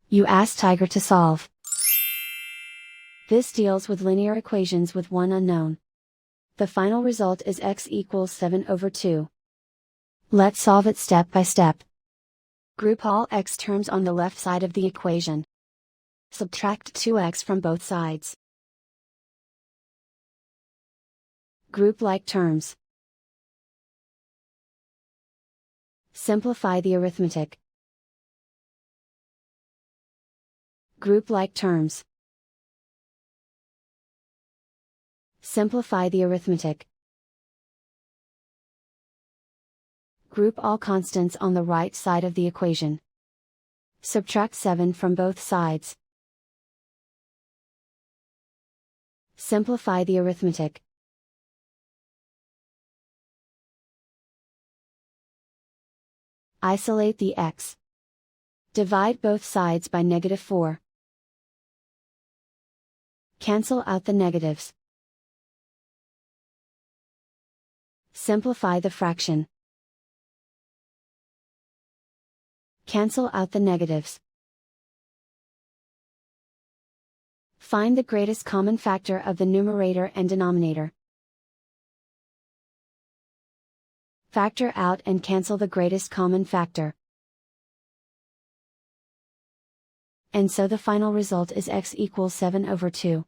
You ask Tiger to solve. This deals with linear equations with one unknown. The final result is x equals 7 over 2. Let's solve it step by step. Group all x terms on the left side of the equation. Subtract 2x from both sides. Group like terms. Simplify the arithmetic. Group like terms. Simplify the arithmetic. Group all constants on the right side of the equation. Subtract 7 from both sides. Simplify the arithmetic. Isolate the x. Divide both sides by -4. Cancel out the negatives. Simplify the fraction. Cancel out the negatives. Find the greatest common factor of the numerator and denominator. Factor out and cancel the greatest common factor. And so the final result is x equals 7 over 2.